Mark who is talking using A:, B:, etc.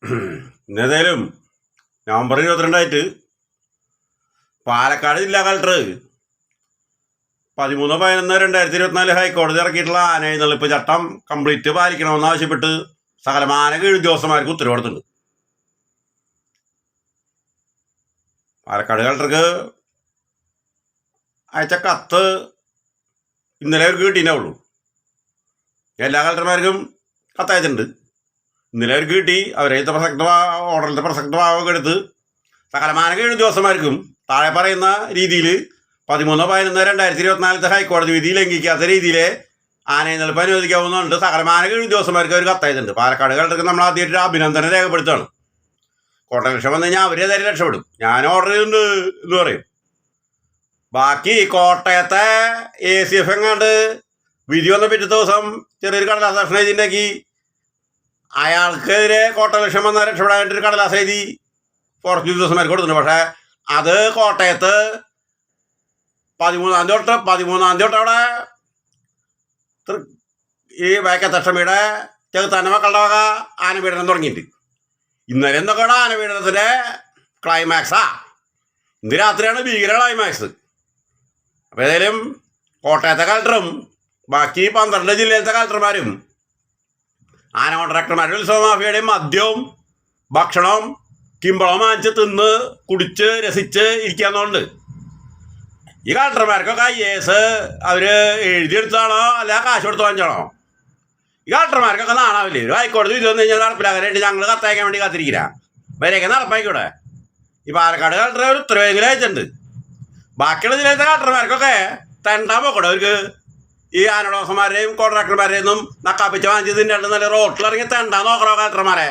A: ഇന്നേതായാലും November 22 Palakkad ജില്ലാ collector 13/11/2024 ഹൈക്കോടതി ഇറക്കിയിട്ടുള്ള ആനയെഴുന്നള്ളിപ്പ് ചട്ടം കംപ്ലീറ്റ് പാലിക്കണമെന്ന് ആവശ്യപ്പെട്ട് സകലമാന കീഴുദ്യോഗസ്ഥന്മാർക്ക് ഉത്തരവ് കൊടുത്തിട്ടുണ്ട്. പാലക്കാട് കളക്ടർക്ക് അയച്ച കത്ത് ഇന്നലെ അവർക്ക് കിട്ടിയിട്ടുണ്ടാവുള്ളൂ. എല്ലാ കളക്ടർമാർക്കും കത്തയച്ചിട്ടുണ്ട്. ഇന്നലെ അവർക്ക് കിട്ടി. അവരെഴുത്ത ഓർഡറിൻ്റെ പ്രസക്ത ഭാഗമൊക്കെ എടുത്ത് സകലമാന കീഴുദ്യോഗസ്ഥന്മാർക്കും താഴെ പറയുന്ന രീതിയിൽ 13/11/2024 ഹൈക്കോടതി വിധി ലംഘിക്കാത്ത രീതിയിലെ ആനയെഴുന്നള്ളിപ്പ് അനുവദിക്കാവുന്നുണ്ട്. സകലമാന കീഴുദ്യോഗസ്ഥന്മാർക്ക് അവർ കത്തയച്ചിട്ടുണ്ട്. പാലക്കാട് കളക്ടർക്ക് നമ്മൾ ആദ്യമായിട്ട് അഭിനന്ദനം രേഖപ്പെടുത്തുകയാണ്. കോട്ടയം ലക്ഷം വന്നു കഴിഞ്ഞാൽ അവരേതായാലും രക്ഷപ്പെടും. ഞാൻ ഓർഡർ ചെയ്തിട്ടുണ്ട് എന്ന് പറയും. ബാക്കി കോട്ടയത്തെ ACF എങ്ങാണ്ട് വിധി വന്ന പിറ്റേ ദിവസം ചെറിയൊരു കടലാസ് കഷ്ണം എഴുതിണ്ടാക്കി അയാൾക്കെതിരെ കോട്ടയം ലക്ഷം വന്നാൽ രക്ഷപ്പെടാനായിട്ടൊരു കടലാസ് എഴുതി ഫോറസ്റ്റ് ഉദ്യോഗസ്ഥന്മാർക്ക് കൊടുത്തിട്ടുണ്ട്. പക്ഷേ അത് കോട്ടയത്ത് 13-ാം തീയതി തൊട്ട് അവിടെ ഈ വൈക്കത്തഷ്ടമിയുടെ ചെറുത്താൻ്റെ മക്കളുടെ വക ആനപീഡനം തുടങ്ങിയിട്ട് ഇന്നലെ എന്തൊക്കെയാണ് ആനപീഡനത്തിൻ്റെ ക്ലൈമാക്സാ. ഇന്ന് രാത്രിയാണ് ഭീകര ക്ലൈമാക്സ്. അപ്പോൾ ഏതായാലും കോട്ടയത്തെ കളക്ടറും ബാക്കി 12 ജില്ലയിലത്തെ കളക്ടർമാരും ആന കോൺട്രാക്ടർമാരും ഉത്സവ മാഫിയയുടെയും മദ്യവും ഭക്ഷണവും കിമ്പളം വാങ്ങിച്ച് തിന്ന് കുടിച്ച് രസിച്ച് ഇരിക്കാന്നുണ്ട്. ഈ കളക്ടർമാർക്കൊക്കെ IAS അവർ എഴുതിയെടുത്താണോ അല്ല കാശ് കൊടുത്ത് വാങ്ങിച്ചാണോ? ഈ കളക്ടർമാർക്കൊക്കെ നാണാവില്ലേ? ഒരു ഹൈക്കോടതി വിധി വന്നു കഴിഞ്ഞാൽ നടപ്പിലാക്കാനായിട്ട് ഞങ്ങൾ കത്തയക്കാൻ വേണ്ടി കാത്തിരിക്കില്ല. വരെയൊക്കെ നടപ്പായിക്കൂടെ? ഈ പാലക്കാട് കളക്ടർ ഒരു ഉത്തരവെങ്കിലും അയച്ചിട്ടുണ്ട്. ബാക്കിയുള്ള ജില്ലയിലത്തെ കളക്ടർമാർക്കൊക്കെ തെണ്ടാൻ പോക്കട്ടെ. അവർക്ക് ഈ ആനോടോസന്മാരെയും കോൺട്രാക്ടർമാരെയും ഒന്നും നക്കാപ്പിച്ച് വാങ്ങിച്ചതിൻ്റെ നല്ല റോട്ടിലിറങ്ങി തെണ്ടാൻ നോക്കണോ കളക്ടർമാരെ?